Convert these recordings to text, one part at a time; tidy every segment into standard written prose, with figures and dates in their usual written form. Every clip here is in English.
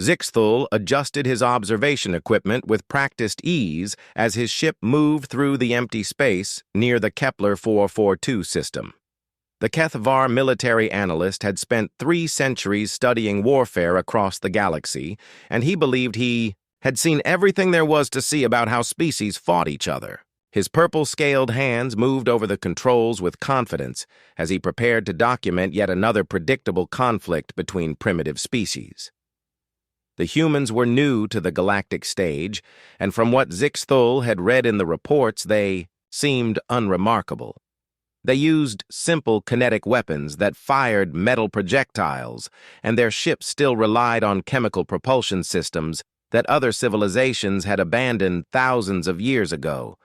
Zixthul adjusted his observation equipment with practiced ease as his ship moved through the empty space near the Kepler 442 system. The Kethvar military analyst had spent 3 centuries studying warfare across the galaxy, and he believed he had seen everything there was to see about how species fought each other. His purple-scaled hands moved over the controls with confidence as he prepared to document yet another predictable conflict between primitive species. The humans were new to the galactic stage, and from what Zixthul had read in the reports, they seemed unremarkable. They used simple kinetic weapons that fired metal projectiles, and their ships still relied on chemical propulsion systems that other civilizations had abandoned thousands of years ago.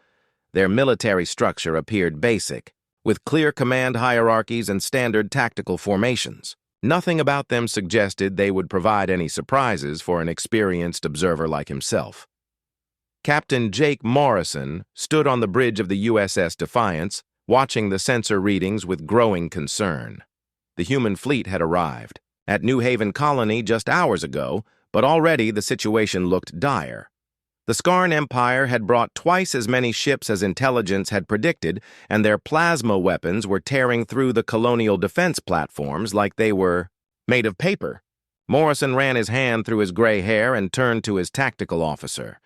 Their military structure appeared basic, with clear command hierarchies and standard tactical formations. Nothing about them suggested they would provide any surprises for an experienced observer like himself. Captain Jake Morrison stood on the bridge of the USS Defiance, watching the sensor readings with growing concern. The human fleet had arrived at New Haven Colony just hours ago, but already the situation looked dire. The Skarn Empire had brought twice as many ships as intelligence had predicted, and their plasma weapons were tearing through the colonial defense platforms like they were made of paper. Morrison ran his hand through his gray hair and turned to his tactical officer.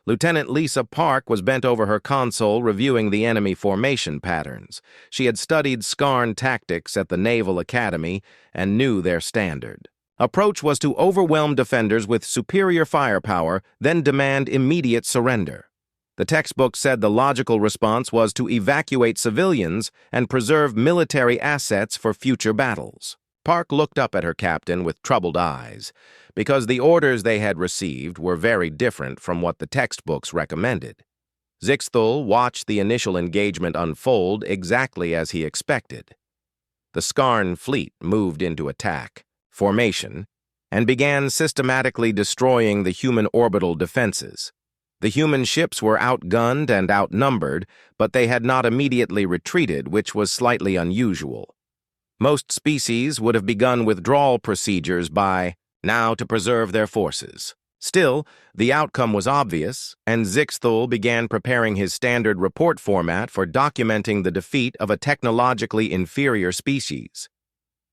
Lieutenant Lisa Park was bent over her console reviewing the enemy formation patterns. She had studied Skarn tactics at the Naval Academy and knew their standard. Approach was to overwhelm defenders with superior firepower, then demand immediate surrender. The textbook said the logical response was to evacuate civilians and preserve military assets for future battles. Park looked up at her captain with troubled eyes, because the orders they had received were very different from what the textbooks recommended. Zixthul watched the initial engagement unfold exactly as he expected. The Skarn fleet moved into attack formation, and began systematically destroying the human orbital defenses. The human ships were outgunned and outnumbered, but they had not immediately retreated, which was slightly unusual. Most species would have begun withdrawal procedures by now to preserve their forces. Still, the outcome was obvious, and Zixthul began preparing his standard report format for documenting the defeat of a technologically inferior species.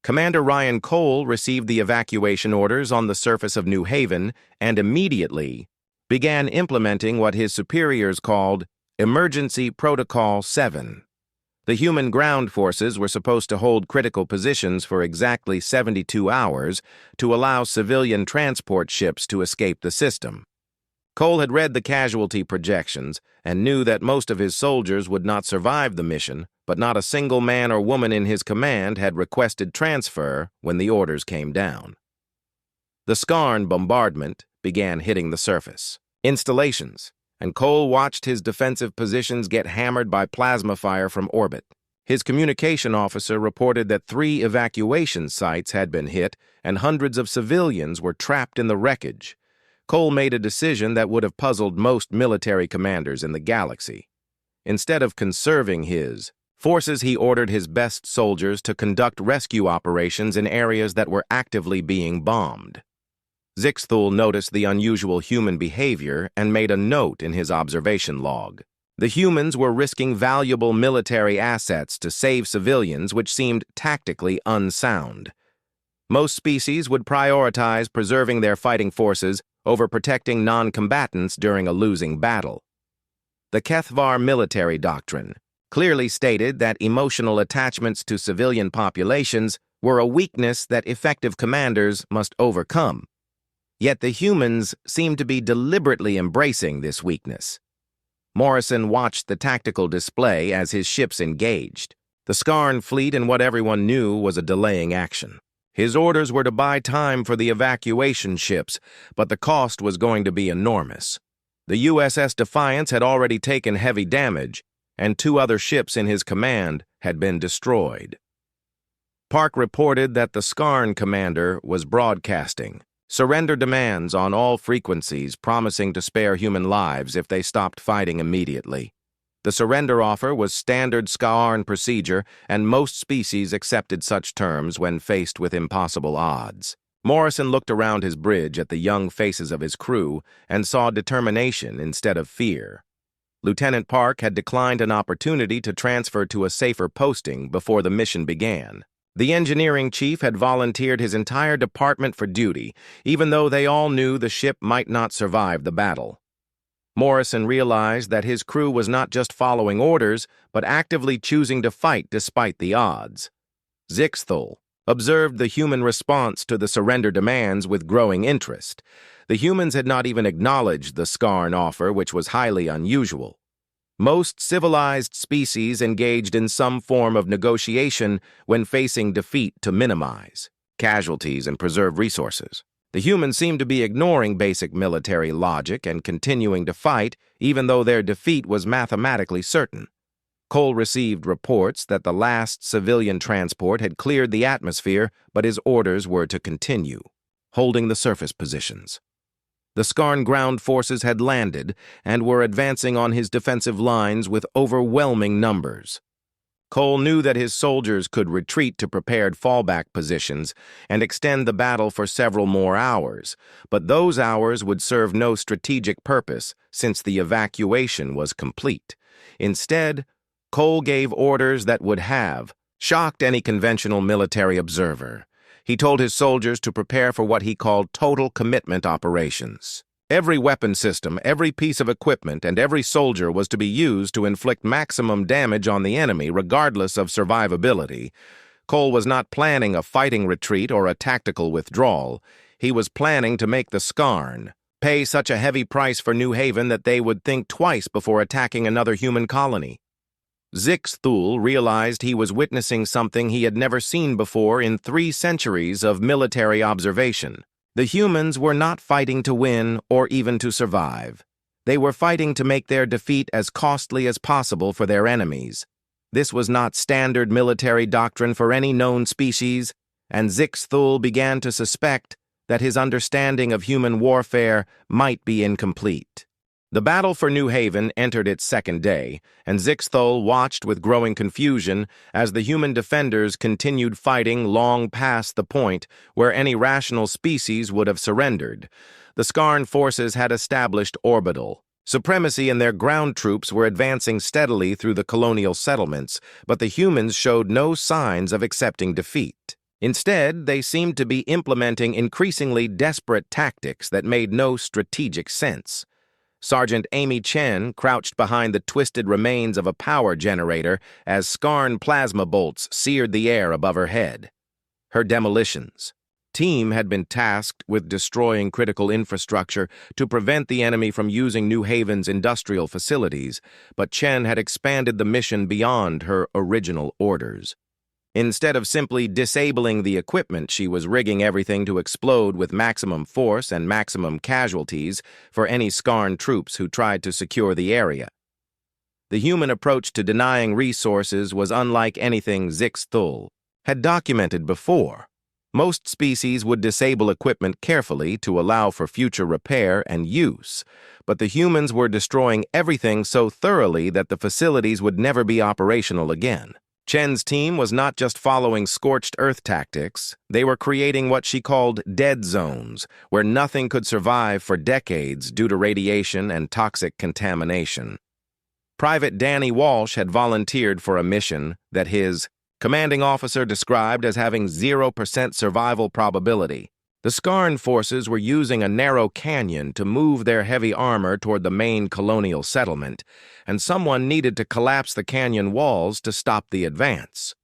Commander Ryan Cole received the evacuation orders on the surface of New Haven and immediately began implementing what his superiors called Emergency Protocol 7. The human ground forces were supposed to hold critical positions for exactly 72 hours to allow civilian transport ships to escape the system. Cole had read the casualty projections and knew that most of his soldiers would not survive the mission, but not a single man or woman in his command had requested transfer when the orders came down. The Skarn bombardment began hitting the surface installations, and Cole watched his defensive positions get hammered by plasma fire from orbit. His communication officer reported that 3 evacuation sites had been hit and hundreds of civilians were trapped in the wreckage. Cole made a decision that would have puzzled most military commanders in the galaxy. Instead of conserving his forces, he ordered his best soldiers to conduct rescue operations in areas that were actively being bombed. Zixthul noticed the unusual human behavior and made a note in his observation log. The humans were risking valuable military assets to save civilians, which seemed tactically unsound. Most species would prioritize preserving their fighting forces over protecting non-combatants during a losing battle. The Kethvar military doctrine clearly stated that emotional attachments to civilian populations were a weakness that effective commanders must overcome. Yet the humans seemed to be deliberately embracing this weakness. Morrison watched the tactical display as his ships engaged. The Skarn fleet in what everyone knew was a delaying action. His orders were to buy time for the evacuation ships, but the cost was going to be enormous. The USS Defiance had already taken heavy damage, and 2 other ships in his command had been destroyed. Park reported that the Skarn commander was broadcasting surrender demands on all frequencies, promising to spare human lives if they stopped fighting immediately. The surrender offer was standard Skarn procedure, and most species accepted such terms when faced with impossible odds. Morrison looked around his bridge at the young faces of his crew and saw determination instead of fear. Lieutenant Park had declined an opportunity to transfer to a safer posting before the mission began. The engineering chief had volunteered his entire department for duty, even though they all knew the ship might not survive the battle. Morrison realized that his crew was not just following orders, but actively choosing to fight despite the odds. Zixthul observed the human response to the surrender demands with growing interest. The humans had not even acknowledged the Skarn offer, which was highly unusual. Most civilized species engaged in some form of negotiation when facing defeat to minimize casualties and preserve resources. The humans seemed to be ignoring basic military logic and continuing to fight, even though their defeat was mathematically certain. Cole received reports that the last civilian transport had cleared the atmosphere, but his orders were to continue, holding the surface positions. The Skarn ground forces had landed and were advancing on his defensive lines with overwhelming numbers. Cole knew that his soldiers could retreat to prepared fallback positions and extend the battle for several more hours, but those hours would serve no strategic purpose since the evacuation was complete. Instead, Cole gave orders that would have shocked any conventional military observer. He told his soldiers to prepare for what he called total commitment operations. Every weapon system, every piece of equipment, and every soldier was to be used to inflict maximum damage on the enemy, regardless of survivability. Cole was not planning a fighting retreat or a tactical withdrawal. He was planning to make the Skarn pay such a heavy price for New Haven that they would think twice before attacking another human colony. Zixthul realized he was witnessing something he had never seen before in 3 centuries of military observation. The humans were not fighting to win or even to survive. They were fighting to make their defeat as costly as possible for their enemies. This was not standard military doctrine for any known species, and Zixthul began to suspect that his understanding of human warfare might be incomplete. The battle for New Haven entered its second day, and Zixthul watched with growing confusion as the human defenders continued fighting long past the point where any rational species would have surrendered. The Skarn forces had established orbital supremacy, and their ground troops were advancing steadily through the colonial settlements, but the humans showed no signs of accepting defeat. Instead, they seemed to be implementing increasingly desperate tactics that made no strategic sense. Sergeant Amy Chen crouched behind the twisted remains of a power generator as Skarn plasma bolts seared the air above her head. Her demolitions team had been tasked with destroying critical infrastructure to prevent the enemy from using New Haven's industrial facilities, but Chen had expanded the mission beyond her original orders. Instead of simply disabling the equipment, she was rigging everything to explode with maximum force and maximum casualties for any Skarn troops who tried to secure the area. The human approach to denying resources was unlike anything Zixthul had documented before. Most species would disable equipment carefully to allow for future repair and use, but the humans were destroying everything so thoroughly that the facilities would never be operational again. Chen's team was not just following scorched earth tactics, they were creating what she called dead zones, where nothing could survive for decades due to radiation and toxic contamination. Private Danny Walsh had volunteered for a mission that his commanding officer described as having 0% survival probability. The Skarn forces were using a narrow canyon to move their heavy armor toward the main colonial settlement, and someone needed to collapse the canyon walls to stop the advance.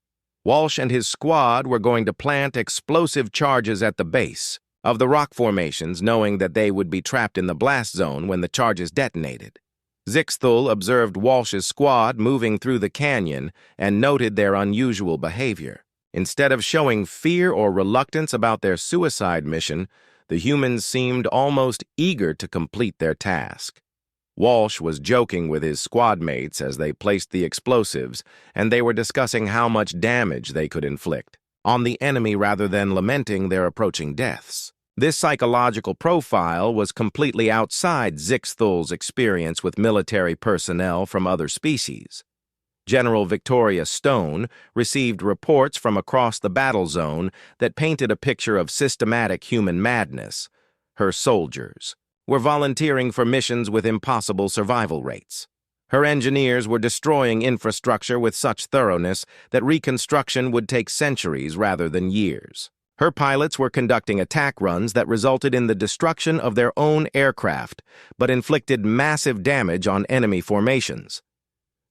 Walsh and his squad were going to plant explosive charges at the base of the rock formations, knowing that they would be trapped in the blast zone when the charges detonated. Zixthul observed Walsh's squad moving through the canyon and noted their unusual behavior. Instead of showing fear or reluctance about their suicide mission, the humans seemed almost eager to complete their task. Walsh was joking with his squad mates as they placed the explosives, and they were discussing how much damage they could inflict on the enemy rather than lamenting their approaching deaths. This psychological profile was completely outside Zixthul's experience with military personnel from other species. General Victoria Stone received reports from across the battle zone that painted a picture of systematic human madness. Her soldiers were volunteering for missions with impossible survival rates. Her engineers were destroying infrastructure with such thoroughness that reconstruction would take centuries rather than years. Her pilots were conducting attack runs that resulted in the destruction of their own aircraft, but inflicted massive damage on enemy formations.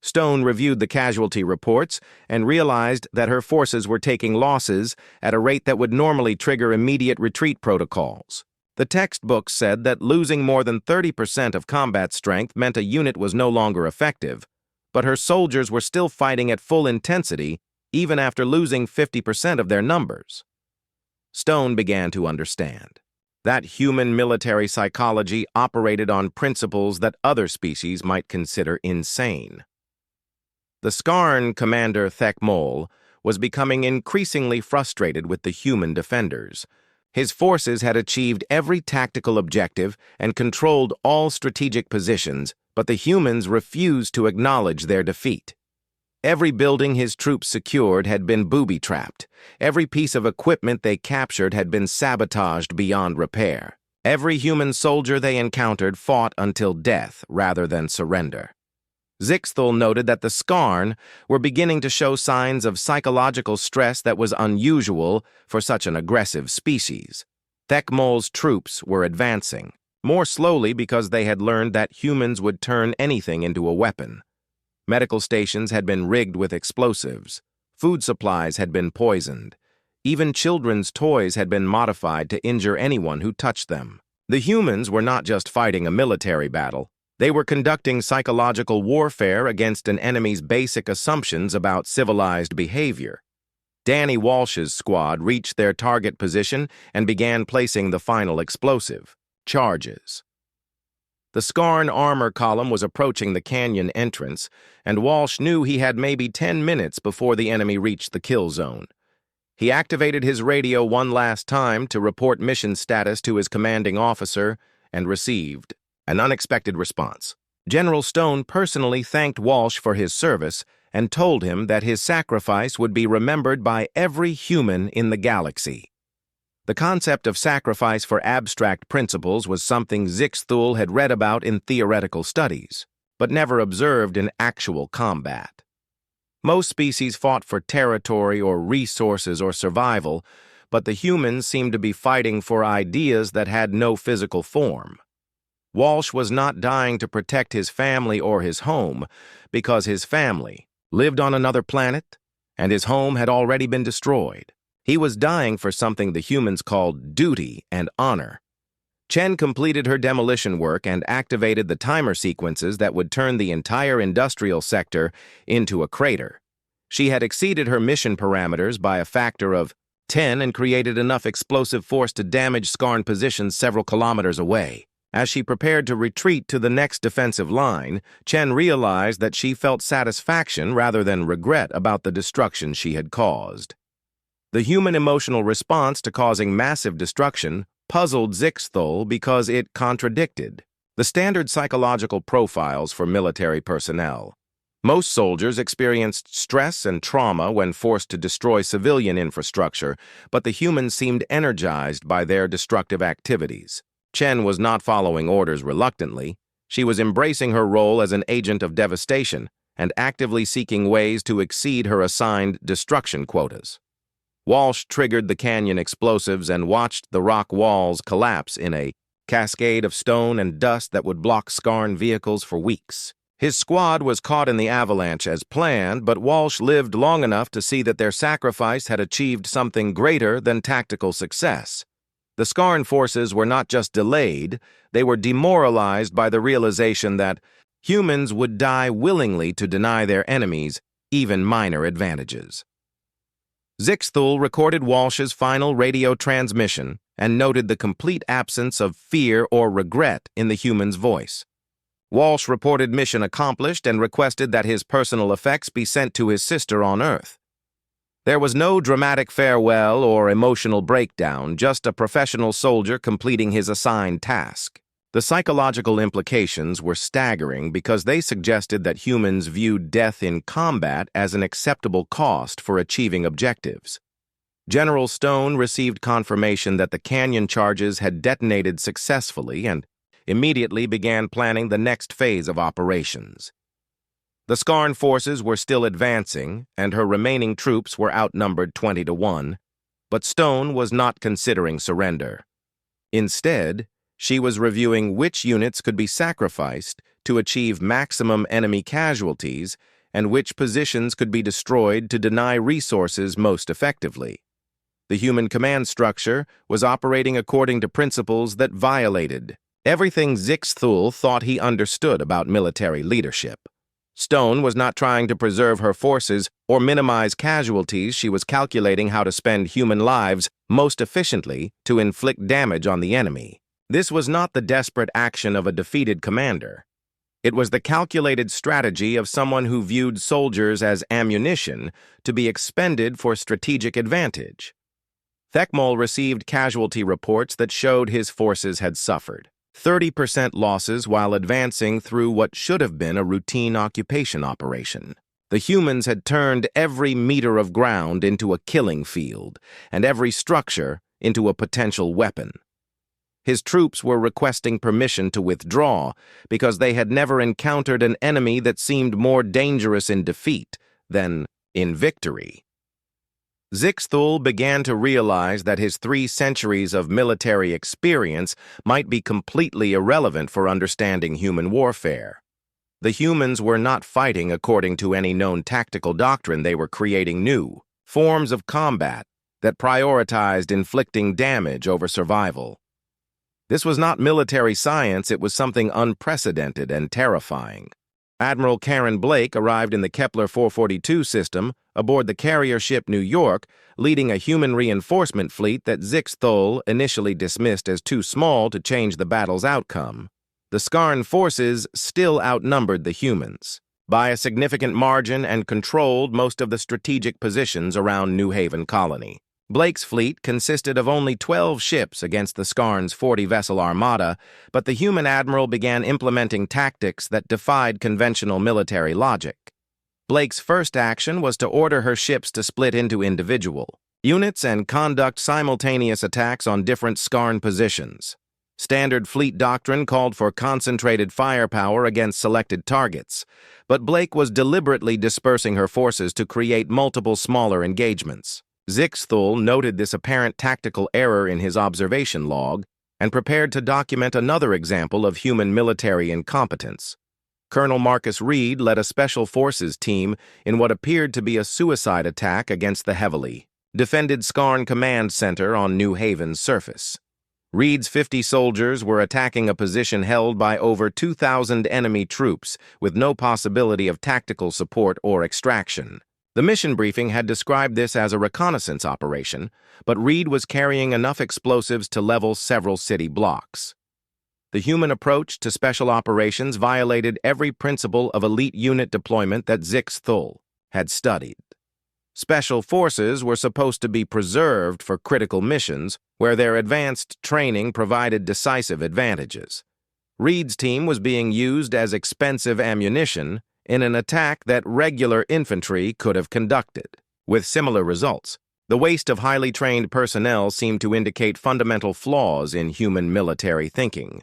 Stone reviewed the casualty reports and realized that her forces were taking losses at a rate that would normally trigger immediate retreat protocols. The textbooks said that losing more than 30% of combat strength meant a unit was no longer effective, but her soldiers were still fighting at full intensity even after losing 50% of their numbers. Stone began to understand that human military psychology operated on principles that other species might consider insane. The Skarn commander Thekmol was becoming increasingly frustrated with the human defenders. His forces had achieved every tactical objective and controlled all strategic positions, but the humans refused to acknowledge their defeat. Every building his troops secured had been booby-trapped. Every piece of equipment they captured had been sabotaged beyond repair. Every human soldier they encountered fought until death rather than surrender. Zixthul noted that the Skarn were beginning to show signs of psychological stress that was unusual for such an aggressive species. Thekmol's troops were advancing, more slowly because they had learned that humans would turn anything into a weapon. Medical stations had been rigged with explosives. Food supplies had been poisoned. Even children's toys had been modified to injure anyone who touched them. The humans were not just fighting a military battle. They were conducting psychological warfare against an enemy's basic assumptions about civilized behavior. Danny Walsh's squad reached their target position and began placing the final explosive, charges. The Skarn armor column was approaching the canyon entrance, and Walsh knew he had maybe 10 minutes before the enemy reached the kill zone. He activated his radio one last time to report mission status to his commanding officer and received an unexpected response. General Stone personally thanked Walsh for his service and told him that his sacrifice would be remembered by every human in the galaxy. The concept of sacrifice for abstract principles was something Zixthul had read about in theoretical studies, but never observed in actual combat. Most species fought for territory or resources or survival, but the humans seemed to be fighting for ideas that had no physical form. Walsh was not dying to protect his family or his home because his family lived on another planet and his home had already been destroyed. He was dying for something the humans called duty and honor. Chen completed her demolition work and activated the timer sequences that would turn the entire industrial sector into a crater. She had exceeded her mission parameters by a factor of 10 and created enough explosive force to damage Skarn positions several kilometers away. As she prepared to retreat to the next defensive line, Chen realized that she felt satisfaction rather than regret about the destruction she had caused. The human emotional response to causing massive destruction puzzled Zixthul because it contradicted the standard psychological profiles for military personnel. Most soldiers experienced stress and trauma when forced to destroy civilian infrastructure, but the humans seemed energized by their destructive activities. Chen was not following orders reluctantly. She was embracing her role as an agent of devastation and actively seeking ways to exceed her assigned destruction quotas. Walsh triggered the canyon explosives and watched the rock walls collapse in a cascade of stone and dust that would block Skarn vehicles for weeks. His squad was caught in the avalanche as planned, but Walsh lived long enough to see that their sacrifice had achieved something greater than tactical success. The Skarn forces were not just delayed, they were demoralized by the realization that humans would die willingly to deny their enemies even minor advantages. Zixthul recorded Walsh's final radio transmission and noted the complete absence of fear or regret in the human's voice. Walsh reported mission accomplished and requested that his personal effects be sent to his sister on Earth. There was no dramatic farewell or emotional breakdown, just a professional soldier completing his assigned task. The psychological implications were staggering because they suggested that humans viewed death in combat as an acceptable cost for achieving objectives. General Stone received confirmation that the canyon charges had detonated successfully and immediately began planning the next phase of operations. The Skarn forces were still advancing, and her remaining troops were outnumbered 20-1, but Stone was not considering surrender. Instead, she was reviewing which units could be sacrificed to achieve maximum enemy casualties and which positions could be destroyed to deny resources most effectively. The human command structure was operating according to principles that violated everything Zixthul thought he understood about military leadership. Stone was not trying to preserve her forces or minimize casualties. She was calculating how to spend human lives most efficiently to inflict damage on the enemy. This was not the desperate action of a defeated commander. It was the calculated strategy of someone who viewed soldiers as ammunition to be expended for strategic advantage. Thekmol received casualty reports that showed his forces had suffered 30% losses while advancing through what should have been a routine occupation operation. The humans had turned every meter of ground into a killing field, and every structure into a potential weapon. His troops were requesting permission to withdraw because they had never encountered an enemy that seemed more dangerous in defeat than in victory. Zixthul began to realize that his 3 centuries of military experience might be completely irrelevant for understanding human warfare. The humans were not fighting according to any known tactical doctrine. They were creating new forms of combat that prioritized inflicting damage over survival. This was not military science, it was something unprecedented and terrifying. Admiral Karen Blake arrived in the Kepler 442 system aboard the carrier ship New York, leading a human reinforcement fleet that Zixthul initially dismissed as too small to change the battle's outcome. The Skarn forces still outnumbered the humans by a significant margin and controlled most of the strategic positions around New Haven Colony. Blake's fleet consisted of only 12 ships against the Skarn's 40-vessel armada, but the human admiral began implementing tactics that defied conventional military logic. Blake's first action was to order her ships to split into individual units and conduct simultaneous attacks on different Skarn positions. Standard fleet doctrine called for concentrated firepower against selected targets, but Blake was deliberately dispersing her forces to create multiple smaller engagements. Zixthul noted this apparent tactical error in his observation log and prepared to document another example of human military incompetence. Colonel Marcus Reed led a special forces team in what appeared to be a suicide attack against the heavily defended Skarn Command Center on New Haven's surface. Reed's 50 soldiers were attacking a position held by over 2,000 enemy troops with no possibility of tactical support or extraction. The mission briefing had described this as a reconnaissance operation, but Reed was carrying enough explosives to level several city blocks. The human approach to special operations violated every principle of elite unit deployment that Zixthul had studied. Special forces were supposed to be preserved for critical missions where their advanced training provided decisive advantages. Reed's team was being used as expensive ammunition in an attack that regular infantry could have conducted, with similar results. The waste of highly trained personnel seemed to indicate fundamental flaws in human military thinking.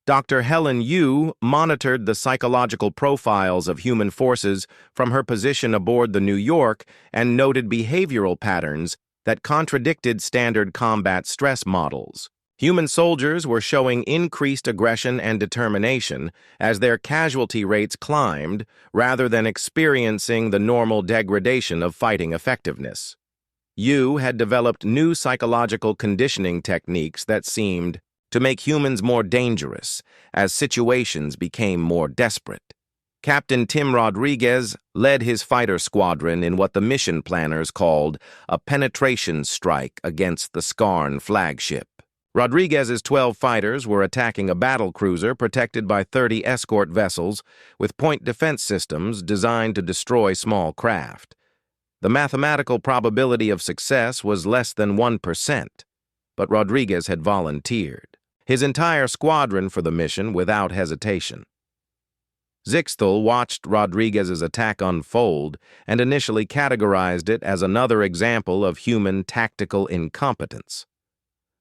Dr. Helen Yu monitored the psychological profiles of human forces from her position aboard the New York and noted behavioral patterns that contradicted standard combat stress models. Human soldiers were showing increased aggression and determination as their casualty rates climbed rather than experiencing the normal degradation of fighting effectiveness. Yu had developed new psychological conditioning techniques that seemed to make humans more dangerous as situations became more desperate. Captain Tim Rodriguez led his fighter squadron in what the mission planners called a penetration strike against the Skarn flagship. Rodriguez's 12 fighters were attacking a battle cruiser protected by 30 escort vessels with point defense systems designed to destroy small craft. The mathematical probability of success was less than 1%, but Rodriguez had volunteered. his entire squadron for the mission without hesitation. Zixthul watched Rodriguez's attack unfold and initially categorized it as another example of human tactical incompetence.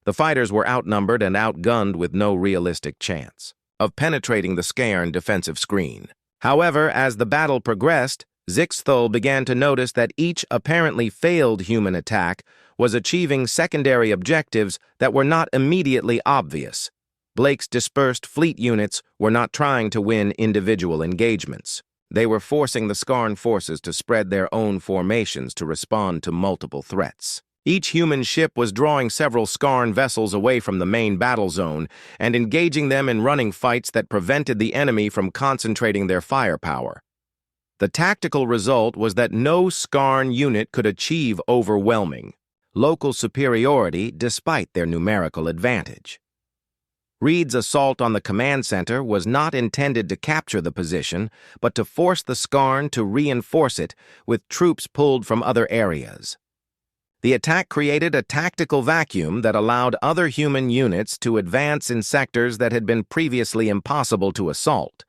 The fighters were outnumbered and outgunned with no realistic chance of penetrating the Scairn defensive screen. However, as the battle progressed, Zixthul began to notice that each apparently failed human attack was achieving secondary objectives that were not immediately obvious. Blake's dispersed fleet units were not trying to win individual engagements. They were forcing the Scarn forces to spread their own formations to respond to multiple threats. Each human ship was drawing several Scarn vessels away from the main battle zone and engaging them in running fights that prevented the enemy from concentrating their firepower. The tactical result was that no Scarn unit could achieve overwhelming local superiority despite their numerical advantage. Reed's assault on the command center was not intended to capture the position, but to force the Scarn to reinforce it with troops pulled from other areas. The attack created a tactical vacuum that allowed other human units to advance in sectors that had been previously impossible to assault.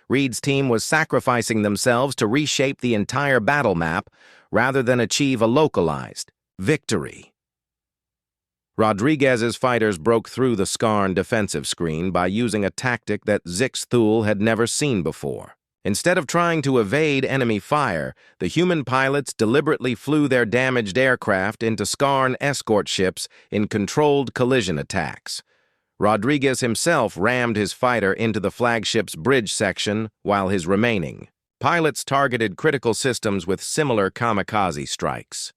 Reed's team was sacrificing themselves to reshape the entire battle map rather than achieve a localized victory. Rodriguez's fighters broke through the Scarn defensive screen by using a tactic that Zixthul had never seen before. Instead of trying to evade enemy fire, the human pilots deliberately flew their damaged aircraft into Scarn escort ships in controlled collision attacks. Rodriguez himself rammed his fighter into the flagship's bridge section, while his remaining pilots targeted critical systems with similar kamikaze strikes.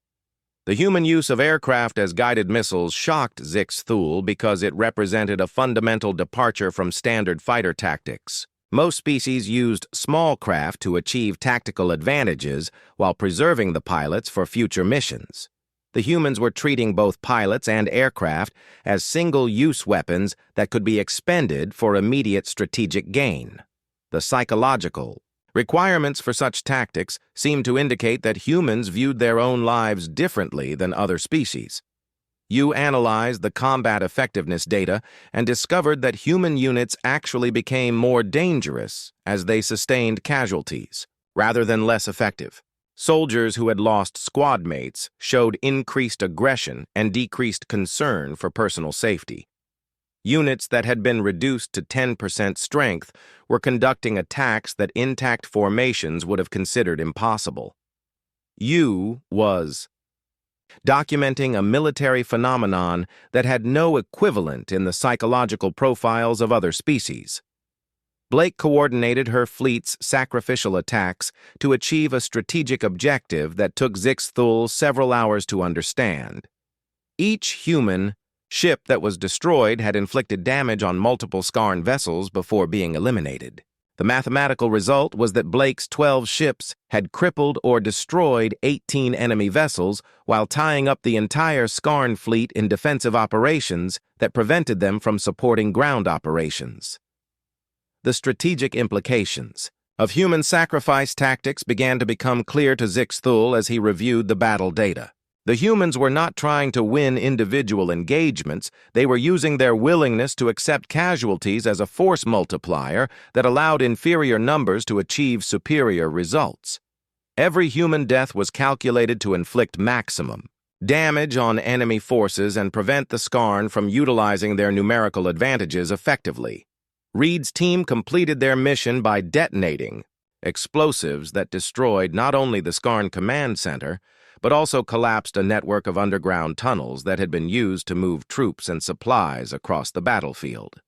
The human use of aircraft as guided missiles shocked Zixthul because it represented a fundamental departure from standard fighter tactics. Most species used small craft to achieve tactical advantages while preserving the pilots for future missions. The humans were treating both pilots and aircraft as single-use weapons that could be expended for immediate strategic gain. The psychological requirements for such tactics seemed to indicate that humans viewed their own lives differently than other species. You analyzed the combat effectiveness data and discovered that human units actually became more dangerous as they sustained casualties, rather than less effective. Soldiers who had lost squad mates showed increased aggression and decreased concern for personal safety. Units that had been reduced to 10% strength were conducting attacks that intact formations would have considered impossible. U was documenting a military phenomenon that had no equivalent in the psychological profiles of other species. Blake coordinated her fleet's sacrificial attacks to achieve a strategic objective that took Zixthul several hours to understand. Each human ship that was destroyed had inflicted damage on multiple Scarn vessels before being eliminated. The mathematical result was that Blake's 12 ships had crippled or destroyed 18 enemy vessels while tying up the entire Scarn fleet in defensive operations that prevented them from supporting ground operations. The strategic implications of human sacrifice tactics began to become clear to Zixthul as he reviewed the battle data. The humans were not trying to win individual engagements, they were using their willingness to accept casualties as a force multiplier that allowed inferior numbers to achieve superior results. Every human death was calculated to inflict maximum damage on enemy forces and prevent the Scarn from utilizing their numerical advantages effectively. Reed's team completed their mission by detonating explosives that destroyed not only the Scarn command center, but also collapsed a network of underground tunnels that had been used to move troops and supplies across the battlefield.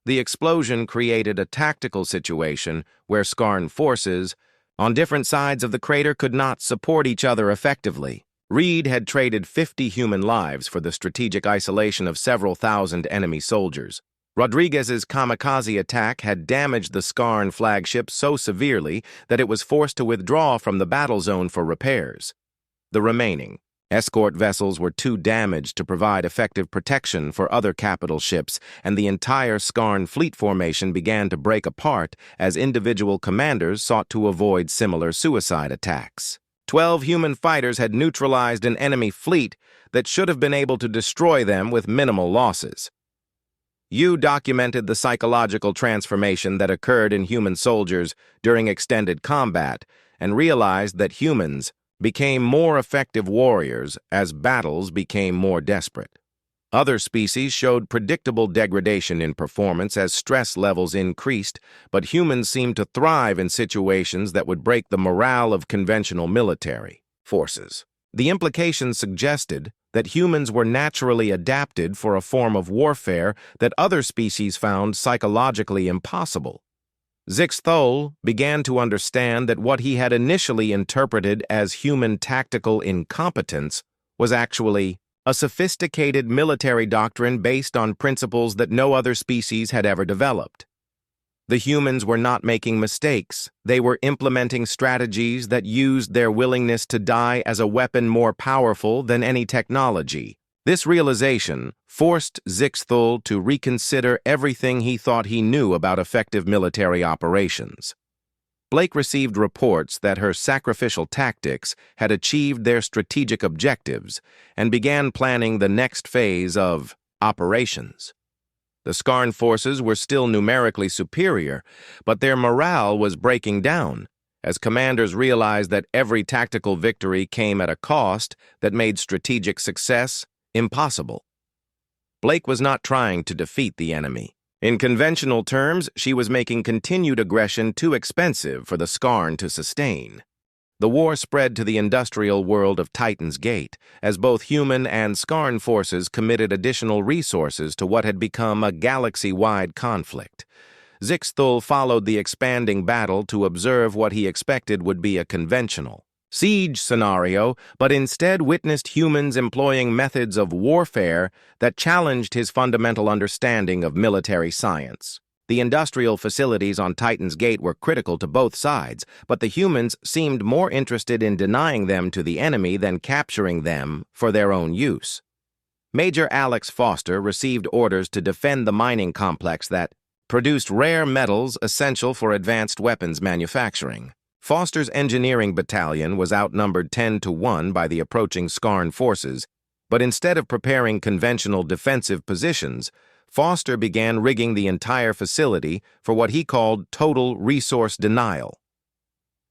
The explosion created a tactical situation where Scarn forces on different sides of the crater could not support each other effectively. Reed had traded 50 human lives for the strategic isolation of several thousand enemy soldiers. Rodriguez's kamikaze attack had damaged the Scarn flagship so severely that it was forced to withdraw from the battle zone for repairs. The remaining escort vessels were too damaged to provide effective protection for other capital ships, and the entire Scarn fleet formation began to break apart as individual commanders sought to avoid similar suicide attacks. 12 human fighters had neutralized an enemy fleet that should have been able to destroy them with minimal losses. Yu documented the psychological transformation that occurred in human soldiers during extended combat and realized that humans became more effective warriors as battles became more desperate. Other species showed predictable degradation in performance as stress levels increased, but humans seemed to thrive in situations that would break the morale of conventional military forces. The implications suggested that humans were naturally adapted for a form of warfare that other species found psychologically impossible. Zixthol began to understand that what he had initially interpreted as human tactical incompetence was actually a sophisticated military doctrine based on principles that no other species had ever developed. The humans were not making mistakes. They were implementing strategies that used their willingness to die as a weapon more powerful than any technology. This realization forced Zixthol to reconsider everything he thought he knew about effective military operations. Blake received reports that her sacrificial tactics had achieved their strategic objectives and began planning the next phase of operations. The Skarn forces were still numerically superior, but their morale was breaking down as commanders realized that every tactical victory came at a cost that made strategic success impossible. Blake was not trying to defeat the enemy. In conventional terms, she was making continued aggression too expensive for the Skarn to sustain. The war spread to the industrial world of Titan's Gate, as both human and Skarn forces committed additional resources to what had become a galaxy-wide conflict. Zixthol followed the expanding battle to observe what he expected would be a conventional siege scenario, but instead witnessed humans employing methods of warfare that challenged his fundamental understanding of military science. The industrial facilities on Titan's Gate were critical to both sides, but the humans seemed more interested in denying them to the enemy than capturing them for their own use. Major Alex Foster received orders to defend the mining complex that produced rare metals essential for advanced weapons manufacturing. Foster's engineering battalion was outnumbered 10-1 by the approaching Skarn forces, but instead of preparing conventional defensive positions, Foster began rigging the entire facility for what he called total resource denial.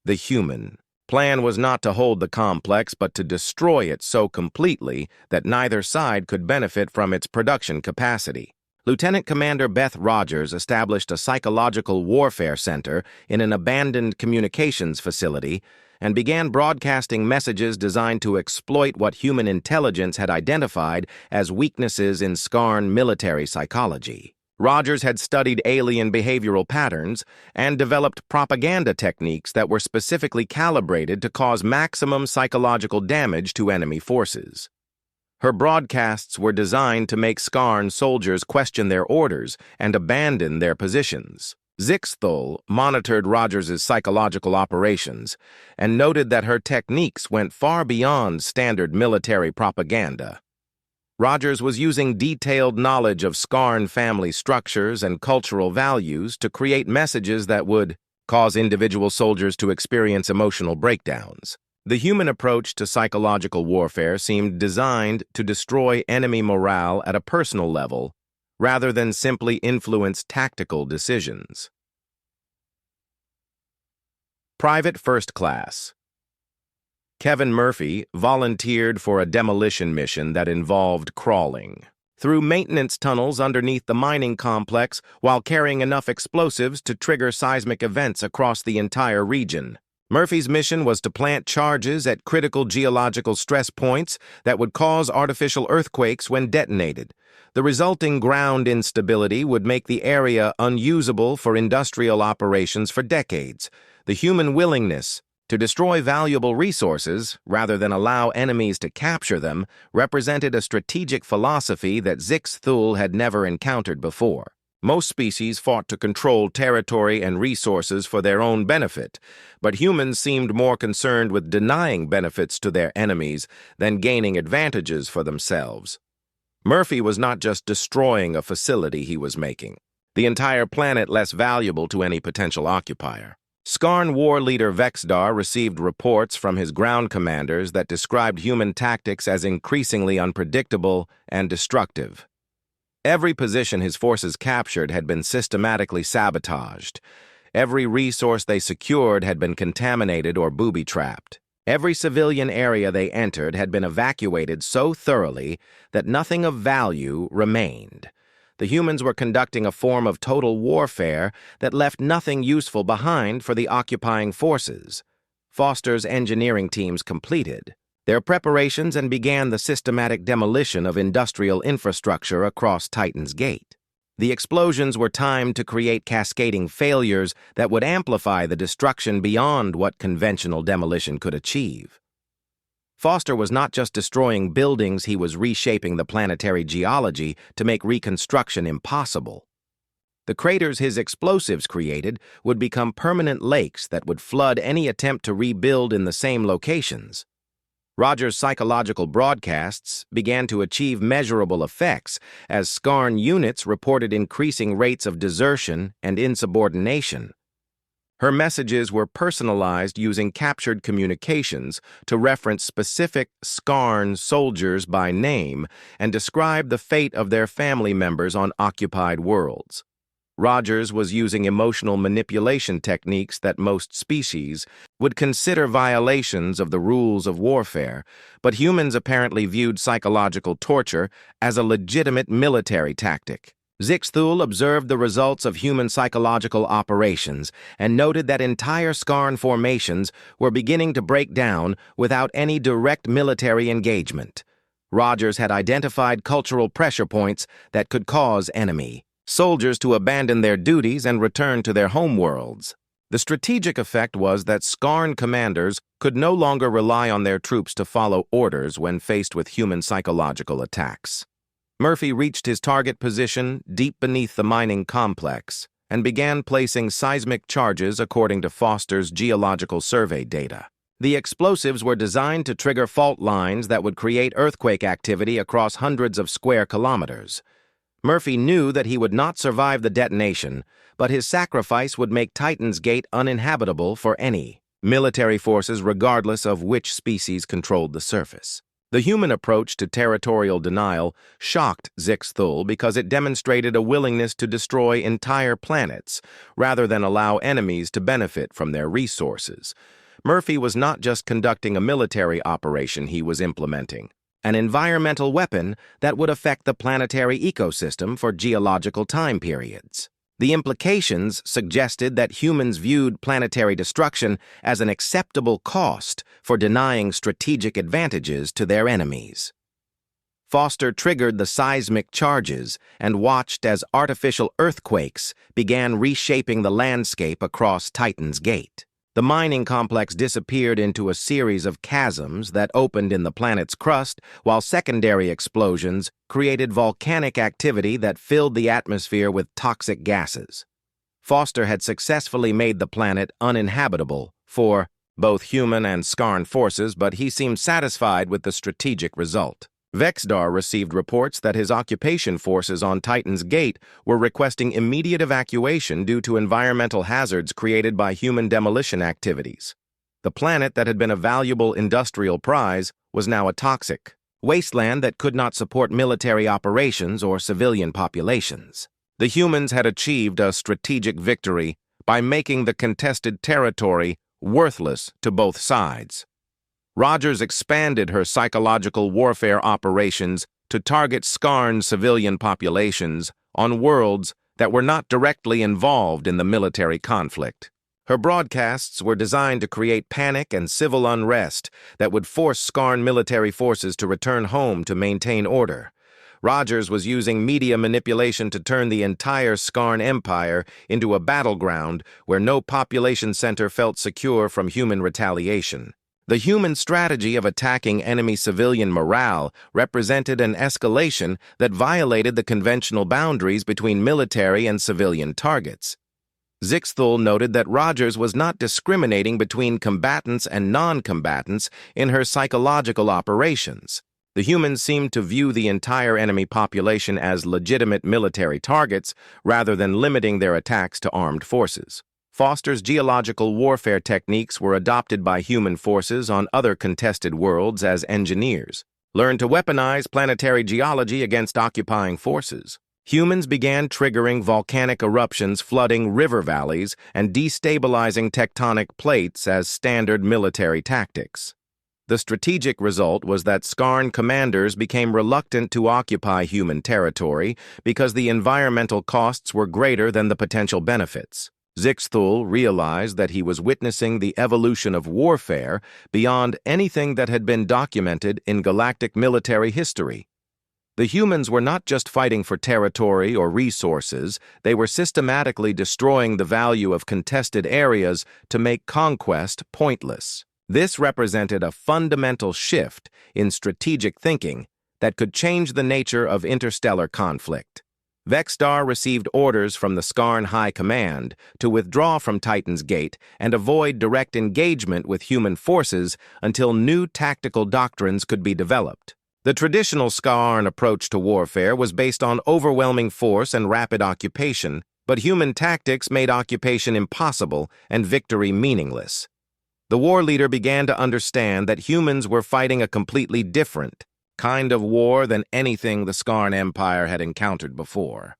The human plan was not to hold the complex, but to destroy it so completely that neither side could benefit from its production capacity. Lieutenant Commander Beth Rogers established a psychological warfare center in an abandoned communications facility and began broadcasting messages designed to exploit what human intelligence had identified as weaknesses in Skarn military psychology. Rogers had studied alien behavioral patterns and developed propaganda techniques that were specifically calibrated to cause maximum psychological damage to enemy forces. Her broadcasts were designed to make Skarn soldiers question their orders and abandon their positions. Zixthol monitored Rogers' psychological operations and noted that her techniques went far beyond standard military propaganda. Rogers was using detailed knowledge of Skarn family structures and cultural values to create messages that would cause individual soldiers to experience emotional breakdowns. The human approach to psychological warfare seemed designed to destroy enemy morale at a personal level, rather than simply influence tactical decisions. Private First Class. Kevin Murphy volunteered for a demolition mission that involved crawling through maintenance tunnels underneath the mining complex while carrying enough explosives to trigger seismic events across the entire region. Murphy's mission was to plant charges at critical geological stress points that would cause artificial earthquakes when detonated. The resulting ground instability would make the area unusable for industrial operations for decades. The human willingness to destroy valuable resources, rather than allow enemies to capture them, represented a strategic philosophy that Zixthol had never encountered before. Most species fought to control territory and resources for their own benefit, but humans seemed more concerned with denying benefits to their enemies than gaining advantages for themselves. Murphy was not just destroying a facility he was making the entire planet less valuable to any potential occupier. Skarn war leader Vexdar received reports from his ground commanders that described human tactics as increasingly unpredictable and destructive. Every position his forces captured had been systematically sabotaged. Every resource they secured had been contaminated or booby-trapped. Every civilian area they entered had been evacuated so thoroughly that nothing of value remained. The humans were conducting a form of total warfare that left nothing useful behind for the occupying forces. Foster's engineering teams completed their preparations and began the systematic demolition of industrial infrastructure across Titan's Gate. The explosions were timed to create cascading failures that would amplify the destruction beyond what conventional demolition could achieve. Foster was not just destroying buildings, he was reshaping the planetary geology to make reconstruction impossible. The craters his explosives created would become permanent lakes that would flood any attempt to rebuild in the same locations. Roger's psychological broadcasts began to achieve measurable effects as Skarn units reported increasing rates of desertion and insubordination. Her messages were personalized using captured communications to reference specific Skarn soldiers by name and describe the fate of their family members on occupied worlds. Rogers was using emotional manipulation techniques that most species would consider violations of the rules of warfare, but humans apparently viewed psychological torture as a legitimate military tactic. Zixthul observed the results of human psychological operations and noted that entire Skarn formations were beginning to break down without any direct military engagement. Rogers had identified cultural pressure points that could cause enemy soldiers to abandon their duties and return to their homeworlds. The strategic effect was that Skarn commanders could no longer rely on their troops to follow orders when faced with human psychological attacks. Murphy reached his target position deep beneath the mining complex and began placing seismic charges according to Foster's geological survey data. The explosives were designed to trigger fault lines that would create earthquake activity across hundreds of square kilometers. Murphy knew that he would not survive the detonation, but his sacrifice would make Titan's Gate uninhabitable for any military forces regardless of which species controlled the surface. The human approach to territorial denial shocked Zixthul because it demonstrated a willingness to destroy entire planets rather than allow enemies to benefit from their resources. Murphy was not just conducting a military operation, he was implementing an environmental weapon that would affect the planetary ecosystem for geological time periods. The implications suggested that humans viewed planetary destruction as an acceptable cost for denying strategic advantages to their enemies. Foster triggered the seismic charges and watched as artificial earthquakes began reshaping the landscape across Titan's Gate. The mining complex disappeared into a series of chasms that opened in the planet's crust, while secondary explosions created volcanic activity that filled the atmosphere with toxic gases. Foster had successfully made the planet uninhabitable for both human and Skarn forces, but he seemed satisfied with the strategic result. Vexdar received reports that his occupation forces on Titan's Gate were requesting immediate evacuation due to environmental hazards created by human demolition activities. The planet that had been a valuable industrial prize was now a toxic wasteland that could not support military operations or civilian populations. The humans had achieved a strategic victory by making the contested territory worthless to both sides. Rogers expanded her psychological warfare operations to target Skarn civilian populations on worlds that were not directly involved in the military conflict. Her broadcasts were designed to create panic and civil unrest that would force Skarn military forces to return home to maintain order. Rogers was using media manipulation to turn the entire Skarn empire into a battleground where no population center felt secure from human retaliation. The human strategy of attacking enemy civilian morale represented an escalation that violated the conventional boundaries between military and civilian targets. Zixthul noted that Rogers was not discriminating between combatants and non-combatants in her psychological operations. The humans seemed to view the entire enemy population as legitimate military targets rather than limiting their attacks to armed forces. Foster's geological warfare techniques were adopted by human forces on other contested worlds as engineers, learned to weaponize planetary geology against occupying forces. Humans began triggering volcanic eruptions, flooding river valleys, and destabilizing tectonic plates as standard military tactics. The strategic result was that Skarn commanders became reluctant to occupy human territory because the environmental costs were greater than the potential benefits. Zixthul realized that he was witnessing the evolution of warfare beyond anything that had been documented in galactic military history. The humans were not just fighting for territory or resources, they were systematically destroying the value of contested areas to make conquest pointless. This represented a fundamental shift in strategic thinking that could change the nature of interstellar conflict. Vexstar received orders from the Skarn High Command to withdraw from Titan's Gate and avoid direct engagement with human forces until new tactical doctrines could be developed. The traditional Skarn approach to warfare was based on overwhelming force and rapid occupation, but human tactics made occupation impossible and victory meaningless. The war leader began to understand that humans were fighting a completely different kind of war than anything the Skarn Empire had encountered before.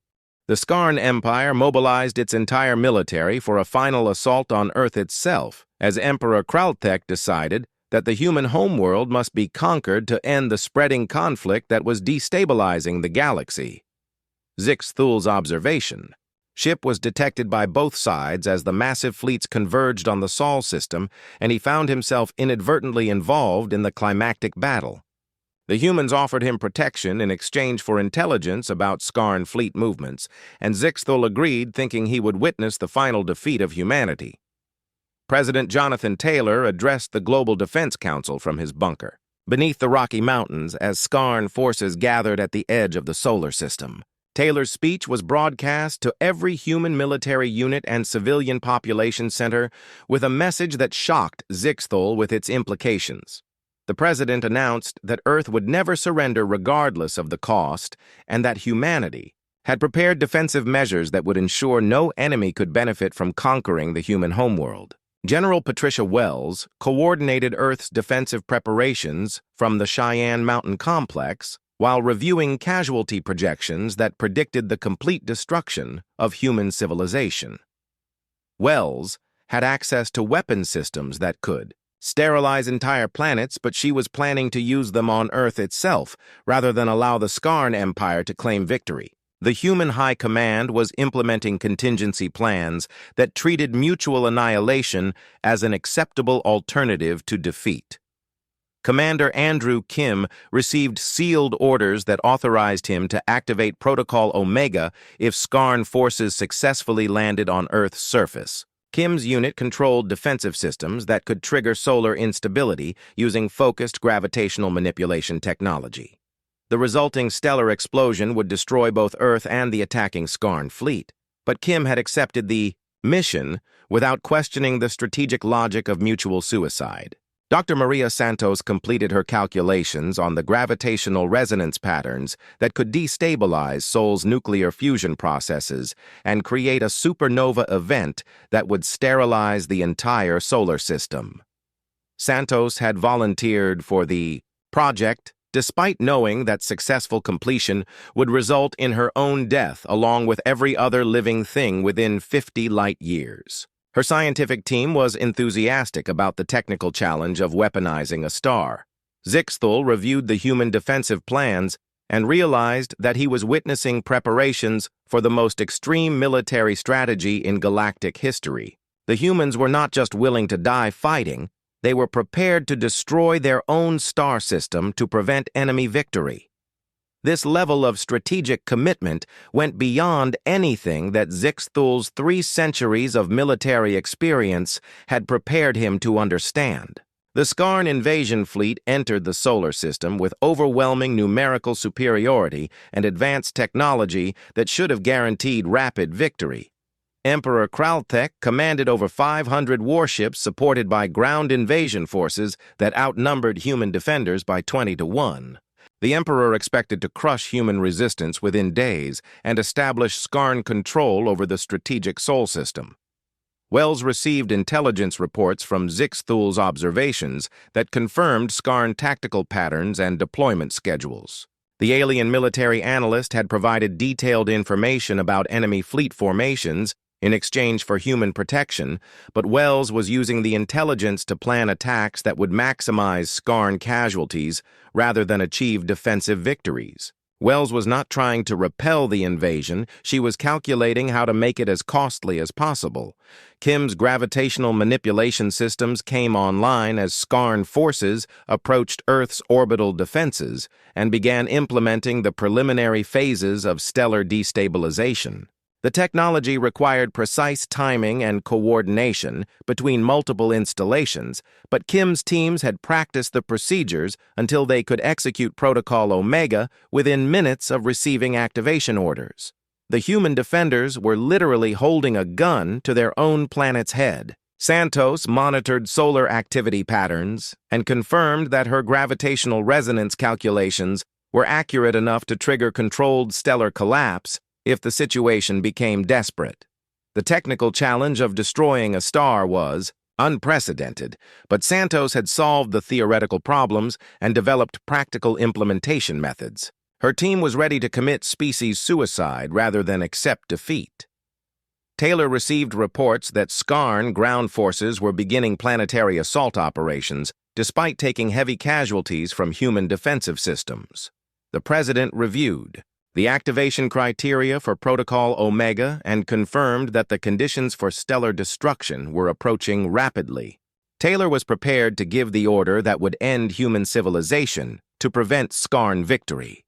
The Skarn Empire mobilized its entire military for a final assault on Earth itself, as Emperor Kraltek decided that the human homeworld must be conquered to end the spreading conflict that was destabilizing the galaxy. Zixthul's observation. Ship was detected by both sides as the massive fleets converged on the Sol system, and he found himself inadvertently involved in the climactic battle. The humans offered him protection in exchange for intelligence about Skarn fleet movements, and Zixthul agreed, thinking he would witness the final defeat of humanity. President Jonathan Taylor addressed the Global Defense Council from his bunker, beneath the Rocky Mountains, as Skarn forces gathered at the edge of the solar system. Taylor's speech was broadcast to every human military unit and civilian population center with a message that shocked Zixthul with its implications. The president announced that Earth would never surrender regardless of the cost, and that humanity had prepared defensive measures that would ensure no enemy could benefit from conquering the human homeworld. General Patricia Wells coordinated Earth's defensive preparations from the Cheyenne Mountain Complex while reviewing casualty projections that predicted the complete destruction of human civilization. Wells had access to weapon systems that could sterilize entire planets, but she was planning to use them on Earth itself rather than allow the Skarn Empire to claim victory. The human high command was implementing contingency plans that treated mutual annihilation as an acceptable alternative to defeat. Commander Andrew Kim received sealed orders that authorized him to activate Protocol Omega if Skarn forces successfully landed on Earth's surface. Kim's unit controlled defensive systems that could trigger solar instability using focused gravitational manipulation technology. The resulting stellar explosion would destroy both Earth and the attacking Skarn fleet. But Kim had accepted the mission without questioning the strategic logic of mutual suicide. Dr. Maria Santos completed her calculations on the gravitational resonance patterns that could destabilize Sol's nuclear fusion processes and create a supernova event that would sterilize the entire solar system. Santos had volunteered for the project, despite knowing that successful completion would result in her own death along with every other living thing within 50 light years. Her scientific team was enthusiastic about the technical challenge of weaponizing a star. Zixthul reviewed the human defensive plans and realized that he was witnessing preparations for the most extreme military strategy in galactic history. The humans were not just willing to die fighting, they were prepared to destroy their own star system to prevent enemy victory. This level of strategic commitment went beyond anything that Zixthul's 3 centuries of military experience had prepared him to understand. The Skarn invasion fleet entered the solar system with overwhelming numerical superiority and advanced technology that should have guaranteed rapid victory. Emperor Kraltek commanded over 500 warships supported by ground invasion forces that outnumbered human defenders by 20 to 1. The Emperor expected to crush human resistance within days and establish Skarn control over the strategic Sol system. Wells received intelligence reports from Zixthul's observations that confirmed Skarn tactical patterns and deployment schedules. The alien military analyst had provided detailed information about enemy fleet formations in exchange for human protection, but Wells was using the intelligence to plan attacks that would maximize Skarn casualties rather than achieve defensive victories. Wells was not trying to repel the invasion, she was calculating how to make it as costly as possible. Kim's gravitational manipulation systems came online as Skarn forces approached Earth's orbital defenses and began implementing the preliminary phases of stellar destabilization. The technology required precise timing and coordination between multiple installations, but Kim's teams had practiced the procedures until they could execute Protocol Omega within minutes of receiving activation orders. The human defenders were literally holding a gun to their own planet's head. Santos monitored solar activity patterns and confirmed that her gravitational resonance calculations were accurate enough to trigger controlled stellar collapse if the situation became desperate. The technical challenge of destroying a star was unprecedented, but Santos had solved the theoretical problems and developed practical implementation methods. Her team was ready to commit species suicide rather than accept defeat. Taylor received reports that Skarn ground forces were beginning planetary assault operations, despite taking heavy casualties from human defensive systems. The President reviewed the activation criteria for Protocol Omega and confirmed that the conditions for stellar destruction were approaching rapidly. Taylor was prepared to give the order that would end human civilization to prevent Skarn victory.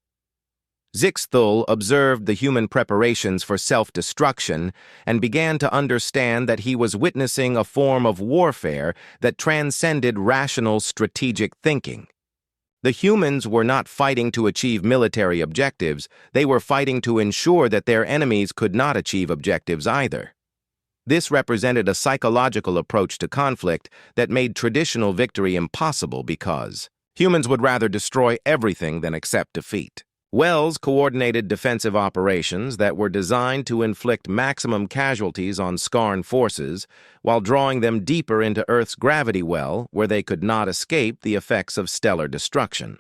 Zixthul observed the human preparations for self-destruction and began to understand that he was witnessing a form of warfare that transcended rational strategic thinking. The humans were not fighting to achieve military objectives, they were fighting to ensure that their enemies could not achieve objectives either. This represented a psychological approach to conflict that made traditional victory impossible because humans would rather destroy everything than accept defeat. Wells coordinated defensive operations that were designed to inflict maximum casualties on Skarn forces while drawing them deeper into Earth's gravity well where they could not escape the effects of stellar destruction.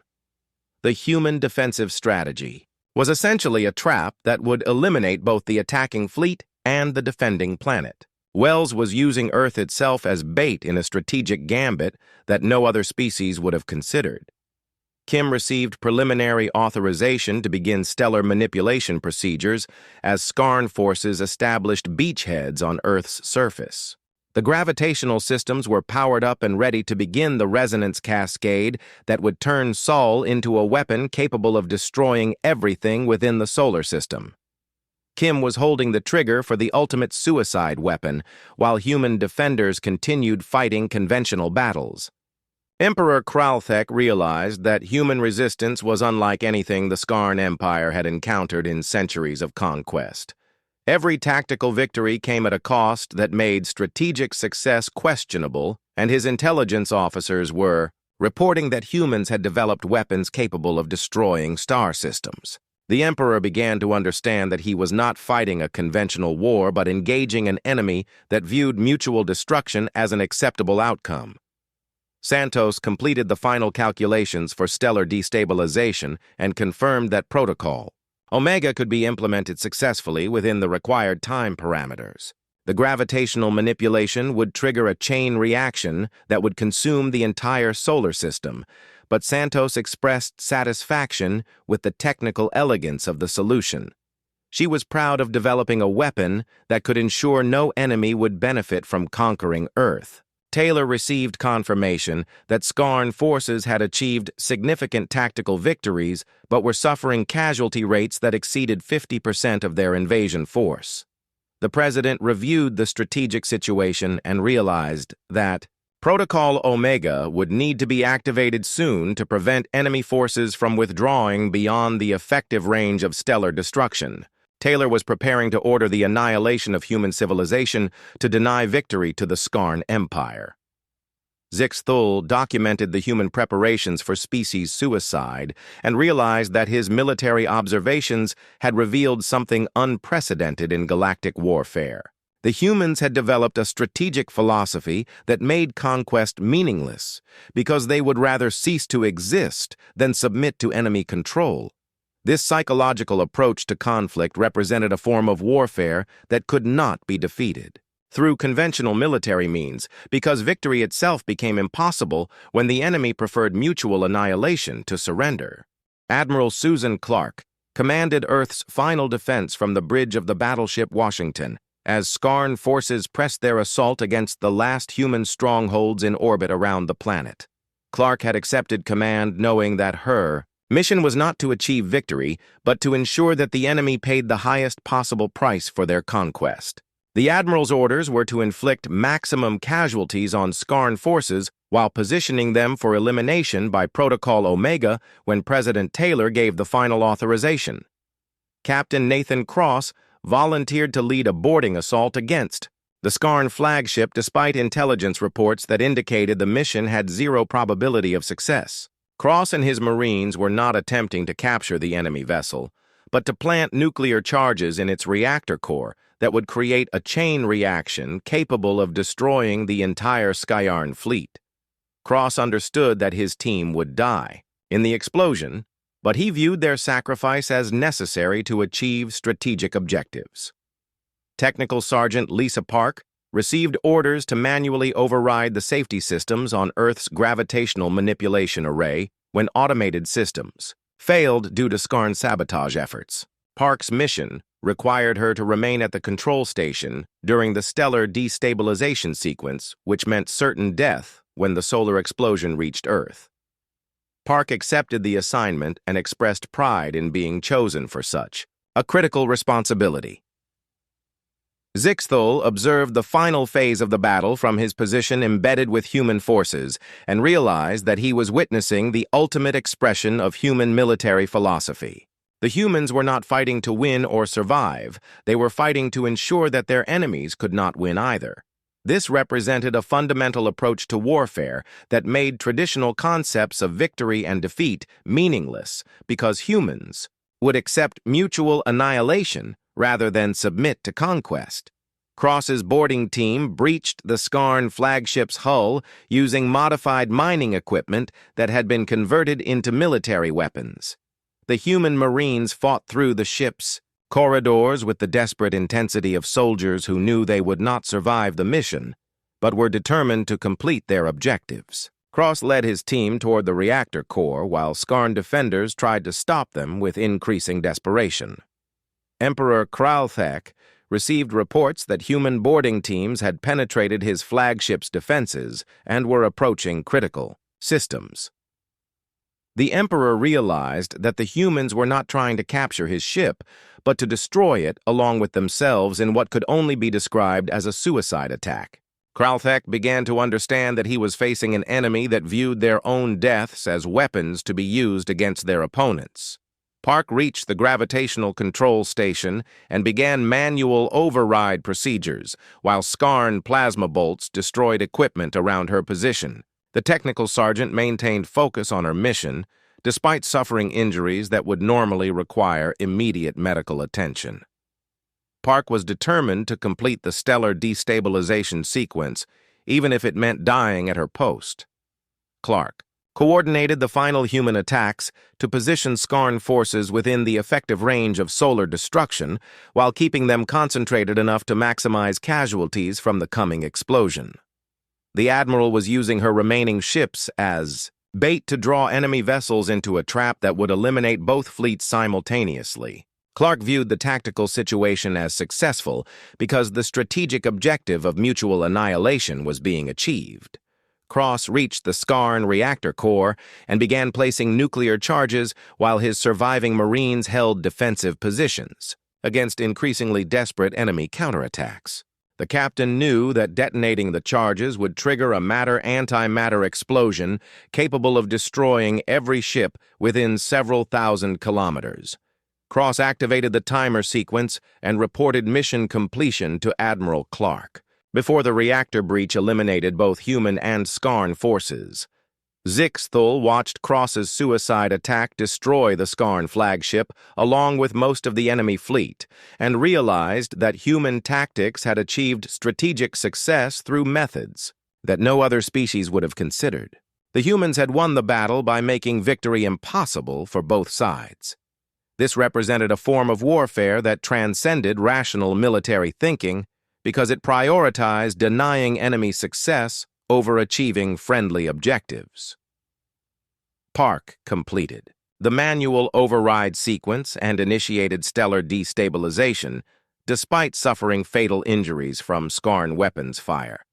The human defensive strategy was essentially a trap that would eliminate both the attacking fleet and the defending planet. Wells was using Earth itself as bait in a strategic gambit that no other species would have considered. Kim received preliminary authorization to begin stellar manipulation procedures as Skarn forces established beachheads on Earth's surface. The gravitational systems were powered up and ready to begin the resonance cascade that would turn Sol into a weapon capable of destroying everything within the solar system. Kim was holding the trigger for the ultimate suicide weapon, while human defenders continued fighting conventional battles. Emperor Kralthek realized that human resistance was unlike anything the Skarn Empire had encountered in centuries of conquest. Every tactical victory came at a cost that made strategic success questionable, and his intelligence officers were reporting that humans had developed weapons capable of destroying star systems. The Emperor began to understand that he was not fighting a conventional war but engaging an enemy that viewed mutual destruction as an acceptable outcome. Santos completed the final calculations for stellar destabilization and confirmed that Protocol Omega could be implemented successfully within the required time parameters. The gravitational manipulation would trigger a chain reaction that would consume the entire solar system, but Santos expressed satisfaction with the technical elegance of the solution. She was proud of developing a weapon that could ensure no enemy would benefit from conquering Earth. Taylor received confirmation that Skarn forces had achieved significant tactical victories but were suffering casualty rates that exceeded 50% of their invasion force. The President reviewed the strategic situation and realized that Protocol Omega would need to be activated soon to prevent enemy forces from withdrawing beyond the effective range of stellar destruction. Taylor was preparing to order the annihilation of human civilization to deny victory to the Skarn Empire. Zixthul documented the human preparations for species suicide and realized that his military observations had revealed something unprecedented in galactic warfare. The humans had developed a strategic philosophy that made conquest meaningless because they would rather cease to exist than submit to enemy control. This psychological approach to conflict represented a form of warfare that could not be defeated through conventional military means, because victory itself became impossible when the enemy preferred mutual annihilation to surrender. Admiral Susan Clark commanded Earth's final defense from the bridge of the battleship Washington, as Skarn forces pressed their assault against the last human strongholds in orbit around the planet. Clark had accepted command knowing that her mission was not to achieve victory, but to ensure that the enemy paid the highest possible price for their conquest. The Admiral's orders were to inflict maximum casualties on Skarn forces while positioning them for elimination by Protocol Omega when President Taylor gave the final authorization. Captain Nathan Cross volunteered to lead a boarding assault against the Skarn flagship despite intelligence reports that indicated the mission had zero probability of success. Cross and his Marines were not attempting to capture the enemy vessel, but to plant nuclear charges in its reactor core that would create a chain reaction capable of destroying the entire Skyarn fleet. Cross understood that his team would die in the explosion, but he viewed their sacrifice as necessary to achieve strategic objectives. Technical Sergeant Lisa Park received orders to manually override the safety systems on Earth's gravitational manipulation array when automated systems failed due to Skarn sabotage efforts. Park's mission required her to remain at the control station during the stellar destabilization sequence, which meant certain death when the solar explosion reached Earth. Park accepted the assignment and expressed pride in being chosen for such a critical responsibility. Zixthul observed the final phase of the battle from his position embedded with human forces and realized that he was witnessing the ultimate expression of human military philosophy. The humans were not fighting to win or survive, they were fighting to ensure that their enemies could not win either. This represented a fundamental approach to warfare that made traditional concepts of victory and defeat meaningless because humans would accept mutual annihilation rather than submit to conquest. Cross's boarding team breached the Skarn flagship's hull using modified mining equipment that had been converted into military weapons. The human Marines fought through the ship's corridors with the desperate intensity of soldiers who knew they would not survive the mission, but were determined to complete their objectives. Cross led his team toward the reactor core while Skarn defenders tried to stop them with increasing desperation. Emperor Kralthek received reports that human boarding teams had penetrated his flagship's defenses and were approaching critical systems. The Emperor realized that the humans were not trying to capture his ship, but to destroy it along with themselves in what could only be described as a suicide attack. Kralthek began to understand that he was facing an enemy that viewed their own deaths as weapons to be used against their opponents. Park reached the gravitational control station and began manual override procedures, while Skarn plasma bolts destroyed equipment around her position. The technical sergeant maintained focus on her mission, despite suffering injuries that would normally require immediate medical attention. Park was determined to complete the stellar destabilization sequence, even if it meant dying at her post. Clark coordinated the final human attacks to position Skarn forces within the effective range of solar destruction, while keeping them concentrated enough to maximize casualties from the coming explosion. The Admiral was using her remaining ships as bait to draw enemy vessels into a trap that would eliminate both fleets simultaneously. Clark viewed the tactical situation as successful because the strategic objective of mutual annihilation was being achieved. Cross reached the Skarn reactor core and began placing nuclear charges while his surviving Marines held defensive positions against increasingly desperate enemy counterattacks. The captain knew that detonating the charges would trigger a matter-antimatter explosion capable of destroying every ship within several thousand kilometers. Cross activated the timer sequence and reported mission completion to Admiral Clark before the reactor breach eliminated both human and Skarn forces. Zixthul watched Cross's suicide attack destroy the Skarn flagship along with most of the enemy fleet, and realized that human tactics had achieved strategic success through methods that no other species would have considered. The humans had won the battle by making victory impossible for both sides. This represented a form of warfare that transcended rational military thinking because it prioritized denying enemy success over achieving friendly objectives. Park completed. The manual override sequence and initiated stellar destabilization, despite suffering fatal injuries from Skarn weapons fire.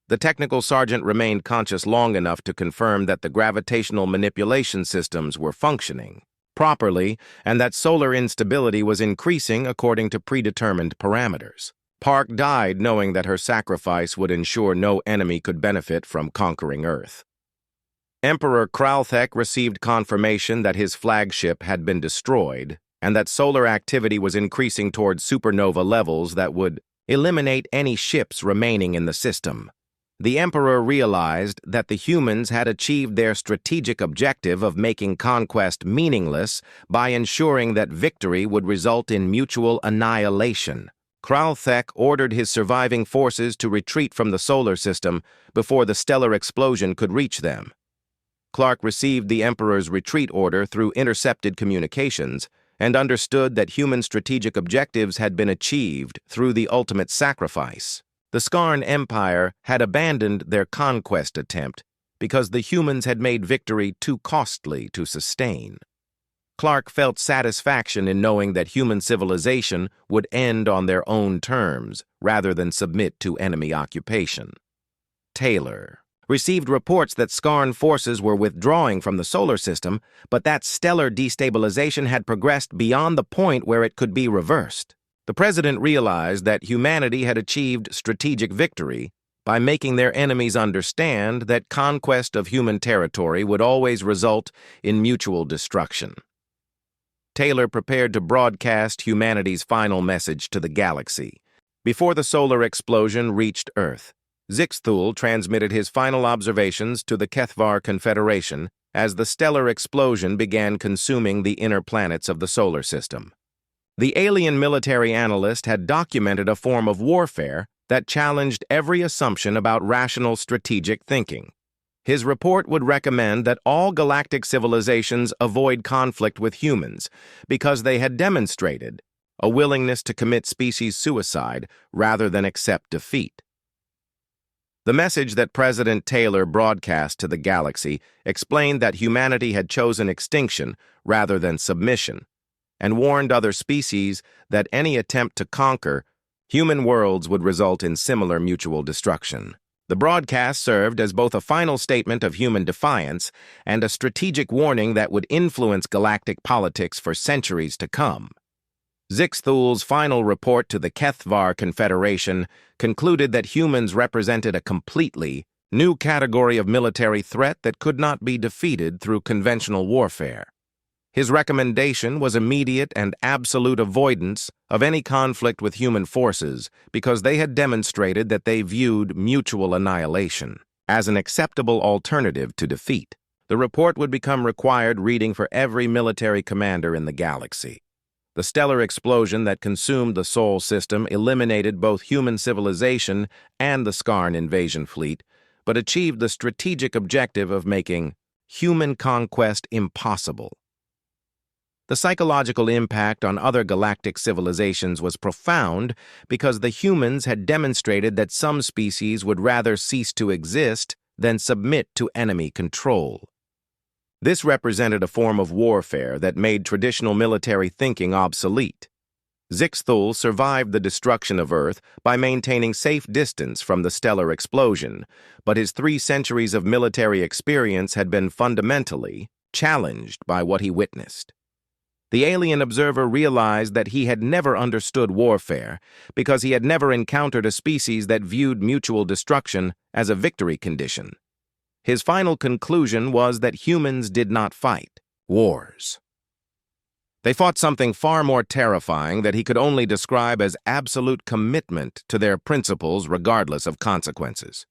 The technical sergeant remained conscious long enough to confirm that the gravitational manipulation systems were functioning properly and that solar instability was increasing according to predetermined parameters. Park died knowing that her sacrifice would ensure no enemy could benefit from conquering Earth. Emperor Kralthek received confirmation that his flagship had been destroyed and that solar activity was increasing toward supernova levels that would eliminate any ships remaining in the system. The Emperor realized that the humans had achieved their strategic objective of making conquest meaningless by ensuring that victory would result in mutual annihilation. Kralthek ordered his surviving forces to retreat from the solar system before the stellar explosion could reach them. Clark received the Emperor's retreat order through intercepted communications and understood that human strategic objectives had been achieved through the ultimate sacrifice. The Skarn Empire had abandoned their conquest attempt because the humans had made victory too costly to sustain. Clark felt satisfaction in knowing that human civilization would end on their own terms rather than submit to enemy occupation. Taylor received reports that Skarn forces were withdrawing from the solar system, but that stellar destabilization had progressed beyond the point where it could be reversed. The president realized that humanity had achieved strategic victory by making their enemies understand that conquest of human territory would always result in mutual destruction. Taylor prepared to broadcast humanity's final message to the galaxy. Before the solar explosion reached Earth, Zixthul transmitted his final observations to the Kethvar Confederation as the stellar explosion began consuming the inner planets of the solar system. The alien military analyst had documented a form of warfare that challenged every assumption about rational strategic thinking. His report would recommend that all galactic civilizations avoid conflict with humans because they had demonstrated a willingness to commit species suicide rather than accept defeat. The message that President Taylor broadcast to the galaxy explained that humanity had chosen extinction rather than submission, and warned other species that any attempt to conquer human worlds would result in similar mutual destruction. The broadcast served as both a final statement of human defiance and a strategic warning that would influence galactic politics for centuries to come. Zixthul's final report to the Kethvar Confederation concluded that humans represented a completely new category of military threat that could not be defeated through conventional warfare. His recommendation was immediate and absolute avoidance of any conflict with human forces because they had demonstrated that they viewed mutual annihilation as an acceptable alternative to defeat. The report would become required reading for every military commander in the galaxy. The stellar explosion that consumed the Sol system eliminated both human civilization and the Skarn invasion fleet, but achieved the strategic objective of making human conquest impossible. The psychological impact on other galactic civilizations was profound because the humans had demonstrated that some species would rather cease to exist than submit to enemy control. This represented a form of warfare that made traditional military thinking obsolete. Zixthul survived the destruction of Earth by maintaining safe distance from the stellar explosion, but his 3 centuries of military experience had been fundamentally challenged by what he witnessed. The alien observer realized that he had never understood warfare because he had never encountered a species that viewed mutual destruction as a victory condition. His final conclusion was that humans did not fight wars. They fought something far more terrifying that he could only describe as absolute commitment to their principles regardless of consequences.